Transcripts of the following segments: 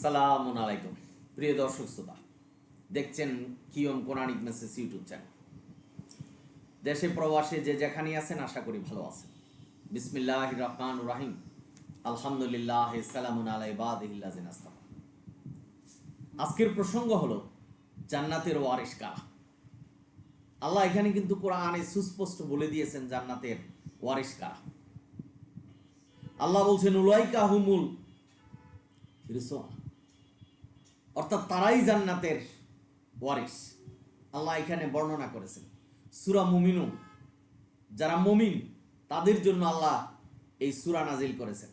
সালামুন আলাইকুম প্রিয় দর্শক শ্রোতা, দেখছেন কিয়ম কোরআনিক মেসেজ ইউটিউব চ্যানেল। দেশে প্রবাসে যে যেখানে আছেন আশা করি ভালো আছেন। বিসমিল্লাহির রহমানির রহিম, আলহামদুলিল্লাহ, সালামুন আলা ইবাদিহিল্লাযিনা আসতাফা। আজকের প্রসঙ্গ হলো জান্নাতের ওয়ারিস কারা। আল্লাহ এখানে কিন্তু কোরআনে সুস্পষ্ট বলে দিয়েছেন জান্নাতের ওয়ারিস কারা। আল্লাহ বলছেন উলাইকা হুমুল রিসওয়া, অর্থাৎ তারাই জান্নাতের ওয়ারিস। আল্লাহ এখানে বর্ণনা করেছেন সূরা মুমিনুন, যারা মুমিন তাদের জন্য আল্লাহ এই সূরা নাজিল করেছেন।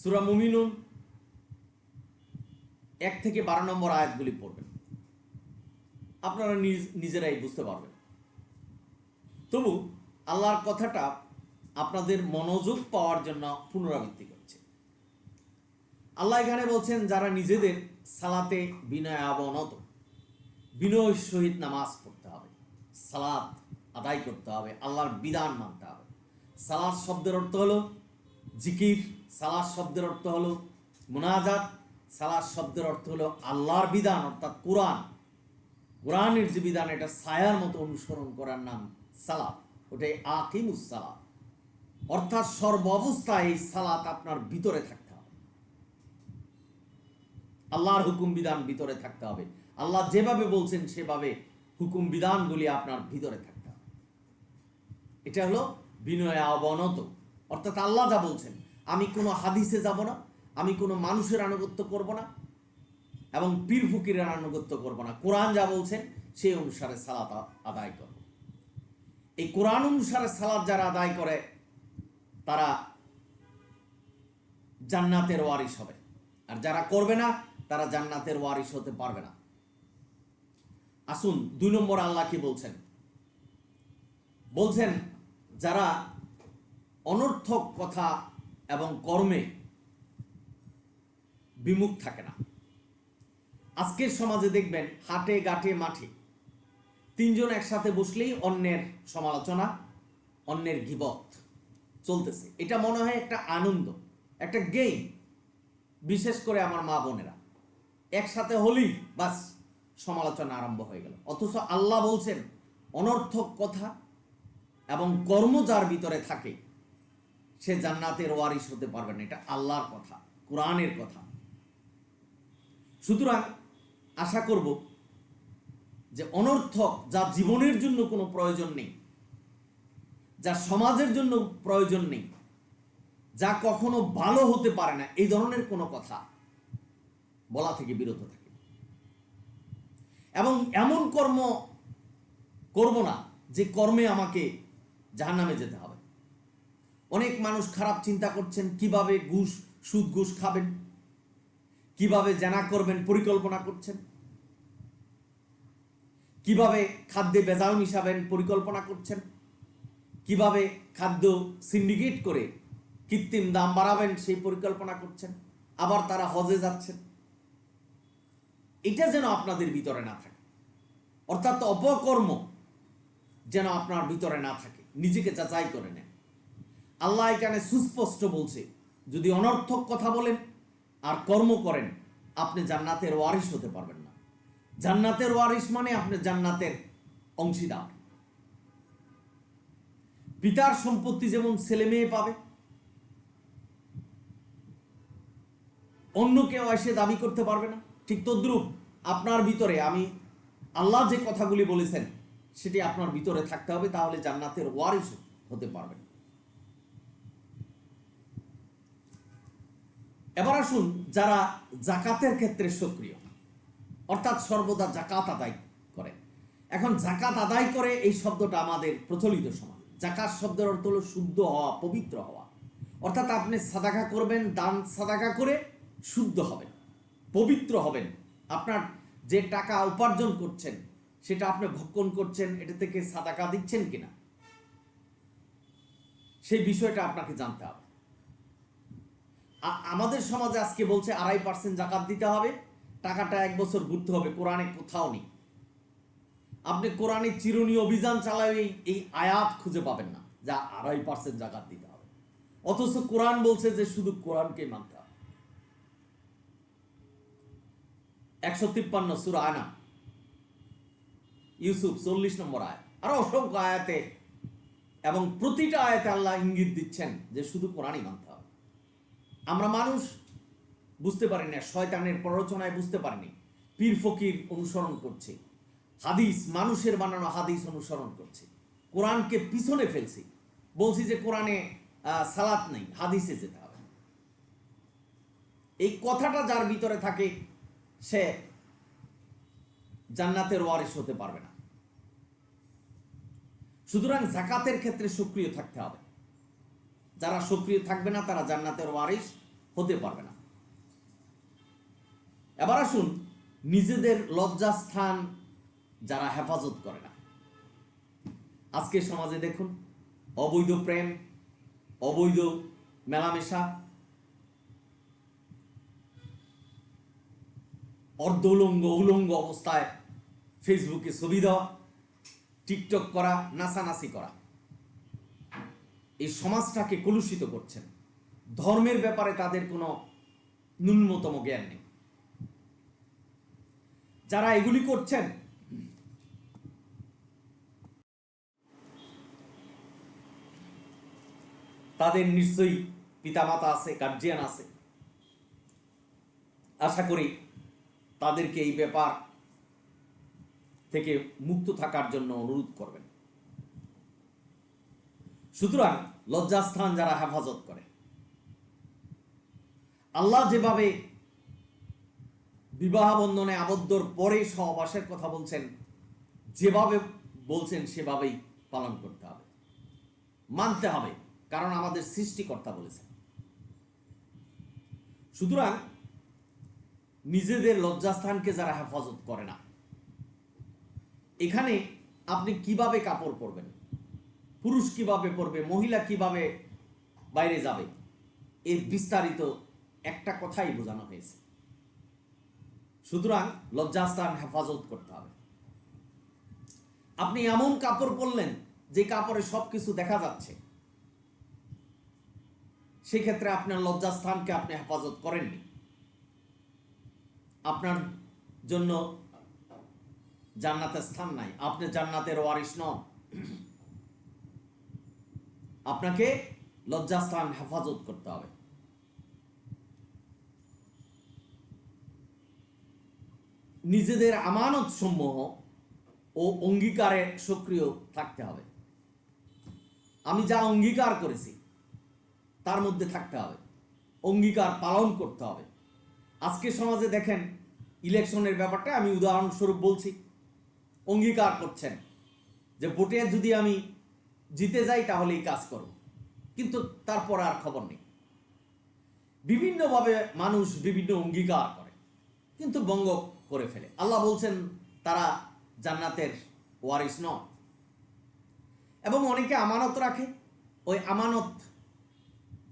সূরা মুমিনুন 1 থেকে 12 নম্বর আয়াতগুলি পড়বেন, আপনারা নিজেরাই বুঝতে পারবেন। তবু আল্লাহর কথাটা আপনাদের মনোযোগ পাওয়ার জন্য পুনরাবৃত্তি করছে। আল্লাহ এখানে বলছেন যারা নিজেদের সালাতে বিনয়াবনত, বিনয়ের সহিত নামাজ পড়তে হবে, সালাত আদায় করতে হবে, আল্লাহর বিধান মানতে হবে। সালাত শব্দের অর্থ হলো জিকির, সালাত শব্দের অর্থ হলো মুনাজাত, সালাত শব্দের অর্থ হলো আল্লাহর বিধান অর্থাৎ কোরআন। কোরআনের যে বিধান এটা ছায়ার মতো অনুসরণ করার নাম সালাত, ওটাই আকিমুস সালাত। অর্থাৎ সর্ব অবস্থায় এই সালাত আপনার ভিতরে থাকতে হবে, আল্লাহর হুকুম বিধান ভিতরে থাকতে হবে, আল্লাহ যেভাবে বলছেন সেভাবে হুকুম বিধানগুলি আপনার ভিতরে থাকতে হবে। এটা হলো বিনয় অবনত, অর্থাৎ আল্লাহ যা বলছেন আমি কোনো হাদিসে যাব না, আমি কোনো মানুষের আনুগত্য করব না এবং পীর ফকিরের আনুগত্য করব না। কোরআন যা বলছেন সেই অনুসারে সালাত আদায় করব। এই কোরআন অনুসারে সালাত যারা আদায় করে তারা জান্নাতের ওয়ারিস হবে, আর যারা করবে না তারা জান্নাতের ওয়ারিস হতে পারবে না। আসুন 2 নম্বর আল্লাহ কি বলছেন। বলছেন যারা অনর্থক কথা এবং কর্মে বিমুখ থাকে না। আজকের সমাজে দেখবেন হাটে ঘাটে মাঠে 3 জন একসাথে বসলেই অন্যের সমালোচনা, অন্যের গীবত চলতেছে। এটা মনে হয় একটা আনন্দ, একটা গেম। বিশেষ করে আমার মা বোনেরা একসাথে হলেই বাস সমালোচনা আরম্ভ হয়ে গেল। অথচ আল্লাহ বলছেন অনর্থক কথা এবং কর্ম যার ভিতরে থাকে সে জান্নাতের ওয়ারিস হতে পারবে না। এটা আল্লাহর কথা, কোরআনের কথা। সুতরাং আশা করব যে অনর্থক, যা জীবনের জন্য কোনো প্রয়োজন নেই, যা সমাজের জন্য প্রয়োজন নেই, যা কখনো ভালো হতে পারে না, এই ধরনের কোনো কথা বলা থেকে বিরত থাকে এবং এমন কর্ম করব না যে কর্মে আমাকে জাহান্নামে যেতে হবে। অনেক মানুষ খারাপ চিন্তা করছেন, কিভাবে সুদ ঘুষ খাবেন, কিভাবে জেনা করবেন পরিকল্পনা করছেন, কিভাবে খাদ্যে ভেজাল মিশাবেন পরিকল্পনা করছেন, কিভাবে খাদ্য সিন্ডিকেট করে কৃত্রিম দাম বাড়াবেন সেই পরিকল্পনা করছেন। আবার তারা হজে যাচ্ছেন। এটা যেন আপনাদের ভিতরে না থাকে, অর্থাৎ অপকর্ম যেন আপনার ভিতরে না থাকে। নিজেকে যাচাই করে নেন। আল্লাহ এখানে সুস্পষ্ট বলছে যদি অনর্থক কথা বলেন আর কর্ম করেন আপনি জান্নাতের ওয়ারিস হতে পারবেন না। জান্নাতের ওয়ারিস মানে আপনি জান্নাতের অংশীদার। পিতার সম্পত্তি যেমন ছেলে মেয়ে পাবে, অন্য কেউ এসে দাবি করতে পারবে না, ঠিক তদ্রূপ আপনার ভিতরে আমি আল্লাহ যে কথাগুলি বলেছেন সেটি আপনার ভিতরে থাকতে হবে, তাহলে জান্নাতের ওয়ারিস হতে পারবেন। এবার আসুন যারা জাকাতের ক্ষেত্রে সক্রিয়, অর্থাৎ সর্বদা জাকাত আদায় করে। এখন জাকাত আদায় করে এই শব্দটা আমাদের প্রচলিত সমাজ। জাকাত শব্দের অর্থ হলো শুদ্ধ হওয়া, পবিত্র হওয়া। অর্থাৎ আপনি সাদাকা করবেন, দান সাদাকা করে শুদ্ধ হবেন, পবিত্র হবেন। আপনার যে টাকা উপার্জন করছেন সেটা আপনি ভক্ষণ করছেন, এটা থেকে সাদাকা দিচ্ছেন কিনা সেই বিষয়টা আপনাকে জানতে হবে। আমাদের সমাজে আজকে বলছে 2.5% জাকাত দিতে হবে, টাকাটা 1 বছর ঘুরতে হবে। কোরআনে কোথাও নেই। আপনি কোরআনে চিরুনি অভিযান চালায় এই আয়াত খুঁজে পাবেন না যা 2.5% জাকাত দিতে হবে। অথচ কোরআন বলছে যে শুধু কোরআনকে মানতে হবে। 153 সূরা আনাম, ইউসুফ 40 নম্বর আয়াত, আরো অসংখ্য আয়াতে, এবং প্রতিটা আয়াতে আল্লাহ ইঙ্গিত দিচ্ছেন যে শুধু কোরআনই মানতে হবে। আমরা মানুষ বুঝতে পারি না, শয়তানের প্ররোচনায় বুঝতে পারিনি, পীর ফকির অনুসরণ করছে, হাদিস, মানুষের বানানো হাদিস অনুসরণ করছে, কোরআনকে পিছনে ফেলছি, বলছি যে কোরআনে সালাত নেই, হাদিসে যেতে হবে। এই কথাটা যার ভিতরে থাকে সে জান্নাতের ওয়ারিস হতে পারবে না। সুতরাং যাকাতের ক্ষেত্রে সক্রিয় থাকতে হবে। যারা সক্রিয় থাকবে না তারা জান্নাতের ওয়ারিস হতে পারবে না। এবার আসুন, নিজেদের লজ্জাস্থান যারা হেফাজত করে না। আজকে সমাজে দেখুন, অবৈধ প্রেম, অবৈধ মেলামেশা, অর্ধ উলঙ্গ উলঙ্গ অবস্থায় ফেসবুকে ছবি দেওয়া, টিকটক করা, নাচানাচি করা, এই সমাজটাকে কলুষিত করছেন। ধর্মের ব্যাপারে তাদের কোনো ন্যূনতম জ্ঞান নেই। যারা এগুলি করছেন তাদের নিশ্চয়ই পিতামাতা আছে, গার্জিয়ান আছে। আশা করি তাদেরকে এই ব্যাপার থেকে মুক্ত থাকার জন্য অনুরোধ করবেন। সুতরাং লজ্জাস্থান যারা হেফাজত করে, আল্লাহ যেভাবে বিবাহ বন্ধনে আবদ্ধর পরে সহবাসের কথা বলছেন, যেভাবে বলছেন সেভাবেই পালন করতে হবে, মানতে হবে, কারণ আমাদের সৃষ্টিকর্তা বলেছেন। সুতরাং নিজেদের লজ্জাস্থানকে যারা হেফাজত করে না, এখানে আপনি কিভাবে কাপড় পরবেন, পুরুষ কিভাবে পরবে, মহিলা কিভাবে বাইরে যাবে, এর বিস্তারিত একটা কথাই বোঝানো হয়েছে। সুতরাং লজ্জাস্থান হেফাজত করতে হবে। আপনি এমন কাপড় পরলেন যে কাপড়ে সবকিছু দেখা যাচ্ছে, সেক্ষেত্রে আপনার লজ্জাস্থানকে আপনি হেফাজত করেননি। আপনার জন্য জান্নাতের স্থান নাই, আপনি জান্নাতের ওয়ারিস নন। আপনাকে লজ্জাস্থান হেফাজত করতে হবে। নিজেদের আমানত সমূহ ও অঙ্গীকারে সক্রিয় থাকতে হবে। আমি যা অঙ্গীকার করেছি তার মধ্যে থাকতে হবে, অঙ্গীকার পালন করতে হবে। আজকে সমাজে দেখেন, ইলেকশনের ব্যাপারটা আমি উদাহরণস্বরূপ বলছি, অঙ্গীকার করছেন যে ভোটে যদি আমি জিতে যাই তাহলে এই কাজ করব, কিন্তু তারপর আর খবর নেই। বিভিন্নভাবে মানুষ বিভিন্ন অঙ্গীকার করে কিন্তু ভঙ্গ করে ফেলে। আল্লাহ বলছেন তারা জান্নাতের ওয়ারিস নয়। এবং অনেকে আমানত রাখে, ওই আমানত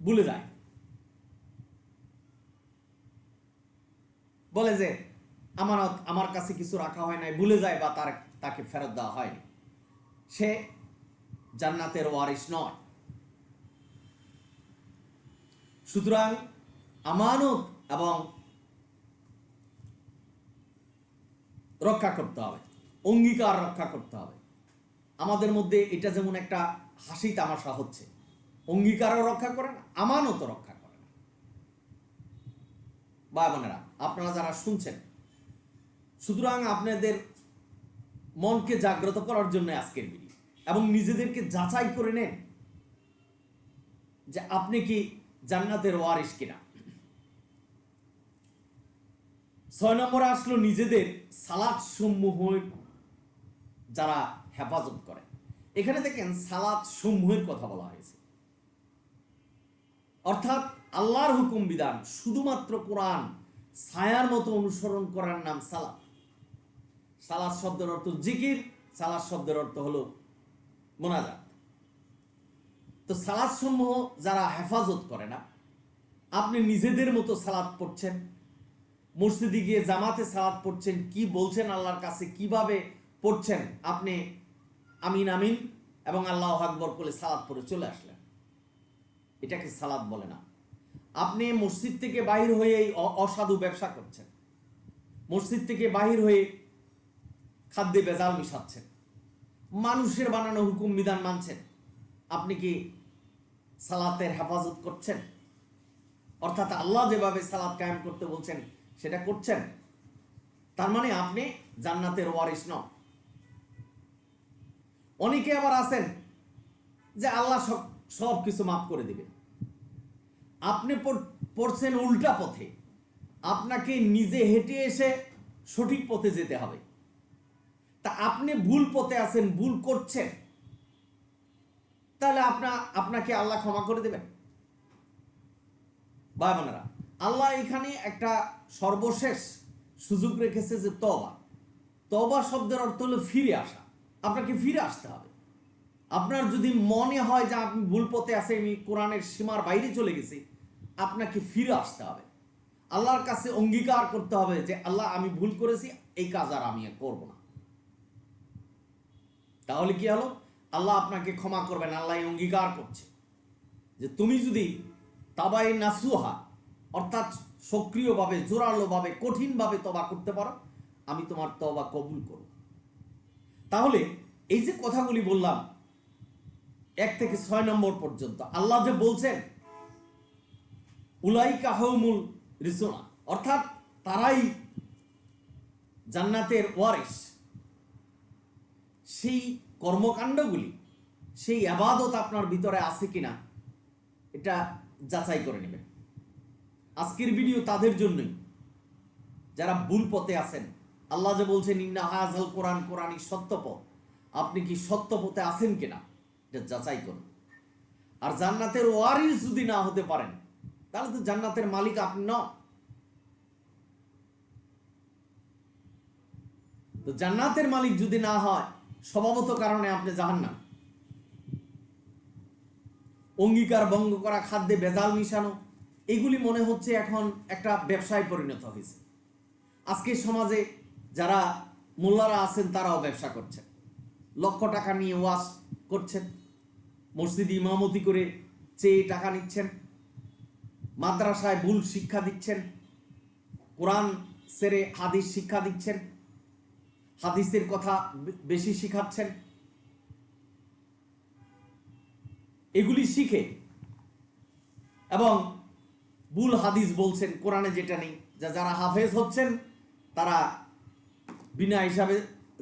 ভুলে যায়, বলে যে আমানত আমার কাছে কিছু রাখা হয় নাই, ভুলে যায় বা তাকে ফেরত দেওয়া হয়নি, সে জান্নাতের ওয়ারিস নয়। সুতরাং আমানত এবং রক্ষা করতে হবে, অঙ্গীকার রক্ষা করতে হবে। আমাদের মধ্যে এটা যেমন একটা হাসি তামাশা হচ্ছে, অঙ্গীকারও রক্ষা করে না, আমানতও রক্ষা করে না। ভাই বোনেরা, আপনারা যারা শুনছেন, সুতরাং আপনাদের মনকে জাগ্রত করার জন্য আজকের ভিডিও, এবং নিজেদেরকে যাচাই করে নেন যে আপনি কি জান্নাতের ওয়ারিস কিনা। 6 নম্বরে আসলো নিজেদের সালাত সমূহের যারা হেফাজত করে। এখানে দেখেন সালাত সমূহের কথা বলা হয়েছে, অর্থাৎ আল্লাহর হুকুম বিধান শুধুমাত্র কোরআন ছায়ার মতো অনুসরণ করার নাম সালাত। সালাত শব্দের অর্থ জিকির, সালাত শব্দের অর্থ হলো মোনাজাত। তো সালাত সমূহ যারা হেফাজত করে না, আপনি নিজেদের মতো সালাত পড়ছেন, মসজিদে গিয়ে জামাতে সালাত পড়ছেন, কি বলছেন আল্লাহর কাছে, কিভাবে পড়ছেন, আপনি আমিন আমিন এবং আল্লাহু আকবার বলে সালাত পড়ে চলে আসলেন, এটাকে সালাত বলে না। আপনি মসজিদ থেকে বাহির হয়ে এই অসাধু ব্যবসা করছেন, মসজিদ থেকে বাহির হয়ে খাদ্যে ভেজাল মিশাচ্ছেন, মানুষের বানানো হুকুম বিধান মানছেন, আপনি কি সালাতের হেফাজত করছেন? অর্থাৎ আল্লাহ যেভাবে সালাত কায়েম করতে বলছেন সেটা করছেন? তার মানে আপনি জান্নাতের ওয়ারিস নন। অনেকে আবার আছেন যে আল্লাহ সব কিছু মাফ করে দিবে। আপনি পড়ছেন উল্টা পথে, আপনাকে নিজে হেঁটে এসে সঠিক পথে যেতে হবে। তা আপনি ভুল পথে আছেন, ভুল করছেন, তাহলে আপনাকে আল্লাহ ক্ষমা করে দেবেন? ভাই বোনেরা, আল্লাহ এখানে একটা সর্বশেষ সুযোগ রেখেছে যে তওবা। তওবা শব্দের অর্থ হলো ফিরে আসা। আপনাকে ফিরে আসতে হবে। আপনার যদি মনে হয় যে আপনি ভুল পথে আছেন, আমি কোরআনের সীমার বাইরে চলে গেছি, আপনাকে ফিরে আসতে হবে। আল্লাহর কাছে অঙ্গীকার করতে হবে যে আল্লাহ, আমি ভুল করেছি, এই কাজ আর আমি করব না। তাহলে কি হলো? আল্লাহ আপনাকে ক্ষমা করবেন। আল্লাহ অঙ্গীকার করছে যে তুমি যদি তাবাই নাসুহা, অর্থাৎ সক্রিয়ভাবে, জোরালোভাবে, কঠিনভাবে তওবা করতে পারো, আমি তোমার তওবা কবুল করব। তাহলে এই যে কথাগুলি বললাম 1 থেকে 6 নম্বর পর্যন্ত, আল্লাহ যে বলছেন উলাইকা হাউমুল রিসুনা, অর্থাৎ তারাই জান্নাতের ওয়ারিস। সেই কর্মকাণ্ডগুলি, সেই ইবাদত আপনার ভিতরে আছে কিনা এটা যাচাই করে নেবেন। আজকের ভিডিও তাদের জন্যই যারা ভুল পথে আছেন। আল্লাহ যে বলছেন ইন্না হাযাল কোরআন, কোরআনই সত্য পথ, আপনি কি সত্য পথে আছেন কিনা এটা যাচাই করুন। আর জান্নাতের ওয়ারিস যদি না হতে পারেন, তাহলে তো জান্নাতের মালিক আপনি নন। তো জান্নাতের মালিক যদি না হয়, স্বভাবত কারণে আপনি জাহান্নাম। অঙ্গীকার ভঙ্গ করা, খাদ্যে ভেজাল মিশানো, এগুলি মনে হচ্ছে এখন একটা ব্যবসায় পরিণত হয়েছে। আজকে সমাজে যারা মোল্লারা আছেন তারাও ব্যবসা করছেন, লক্ষ টাকা নিয়ে ওয়াজ করছেন, মসজিদে ইমামতি করে চেয়ে টাকা নিচ্ছেন, মাদ্রাসায় ভুল শিক্ষা দিচ্ছেন, কোরআন সেরে হাদিস শিক্ষা দিচ্ছেন, হাদিসের কথা বেশি শিখাচ্ছেন। এগুলি শিখে এবং ভুল হাদিস বলছেন, কোরআনে যেটা নেই। যারা হাফেজ হচ্ছেন তারা বিনা হিসাবে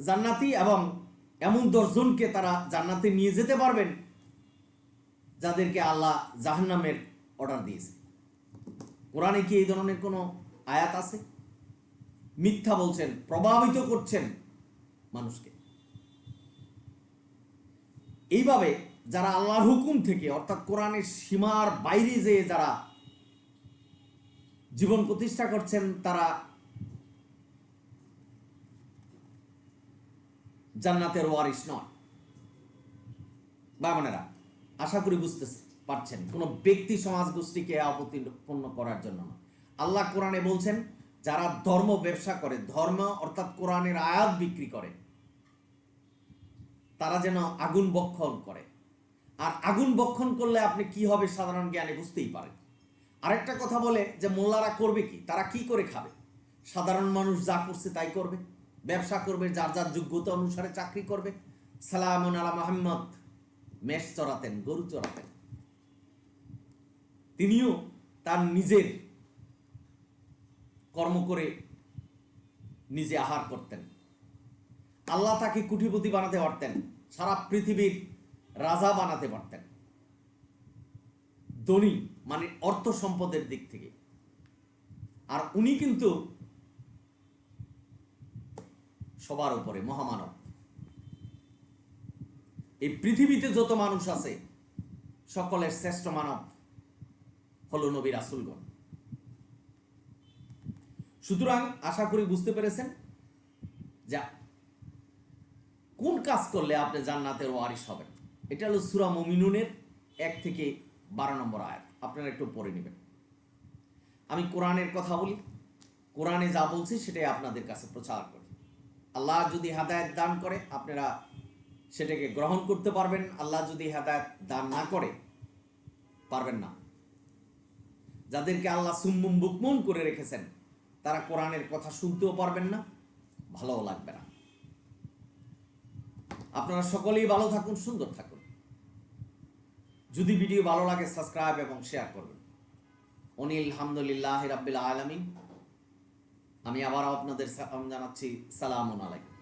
জান্নাতি, এবং এমন 10 জনকে তারা জান্নাতে নিয়ে যেতে পারবেন যাদেরকে আল্লাহ জাহান্নামের অর্ডার দিয়েছে। কোরআনে কি এই ধরনের কোনো আয়াত আছে? মিথ্যা বলছেন, প্রভাবিত করছেন মানুষকে। এইভাবে যারা আল্লাহর হুকুম থেকে, অর্থাৎ কোরআনের সীমার বাইরে যেয়ে যারা জীবন প্রতিষ্ঠা করছেন, তারা জান্নাতের ওয়ারিস নয়। বাবানেরা, আশা করি বুঝতে পারছেন, কোনো ব্যক্তি সমাজ গোষ্ঠীকে অবতীর্ণ করার জন্য না। আল্লাহ কোরআনে বলছেন যারা ধর্ম ব্যবসা করে, ধর্ম অর্থাৎ কোরআনের আয়াত বিক্রি করে, তারা যেন আগুন বক্ষণ করে। আর আগুন বক্ষণ করলে আপনি কি হবে সাধারণ জ্ঞানে বুঝতেই পারেন। আরেকটা কথা বলে যে মোল্লারা করবে কি, তারা কি করে খাবে? সাধারণ মানুষ যা করছে তাই করবে, ব্যবসা করবে, যার যার যোগ্যতা অনুসারে চাকরি করবে। সালামুন আলা মুহাম্মদ মেষ চড়াতেন, গরু চড়াতেন, তিনিও তার নিজের কর্ম করে নিজে আহার করতেন। আল্লাহ তাকে কোটিপতি বানাতে পারতেন, সারা পৃথিবীর রাজা বানাতে পারতেন, ধনী মানে অর্থ সম্পদের দিক থেকে। আর উনি কিন্তু সবার উপরে মহামানব। এই পৃথিবীতে যত মানুষ আছে সকলের শ্রেষ্ঠ মানব হলো নবী রাসূলগণ। সুতরাং আশা করি বুঝতে পেরেছেন যা কোন কাজ করলে আপনি জান্নাতের ওয়ারিস হবেন। এটা হলো সূরা মুমিনুনের 1 থেকে 12 নম্বর আয়াত। আপনারা একটু পড়ে নেবেন। আমি কোরআনের কথা বলি, কোরআনে যা বলছি সেটাই আপনাদের কাছে প্রচার করি। আল্লাহ যদি হেদায়েত দান করে আপনারা সেটাকে গ্রহণ করতে পারবেন, আল্লাহ যদি হেদায়েত দান না করে পারবেন না। যাদেরকে আল্লাহ সুম্মুম বুকমুন করে রেখেছেন তারা কোরআনের কথা শুনতেও পারবেন না, ভালোও লাগবে না। আপনারা সকলেই ভালো থাকুন, সুন্দর থাকুন। যদি ভিডিও ভালো লাগে সাবস্ক্রাইব এবং শেয়ার করবেন। অনিল হামদুলিল্লাহ রাব্বিল আলামিন। আমি আবার আপনাদের সালাম জানাচ্ছি। সালামুন আলাইকুম।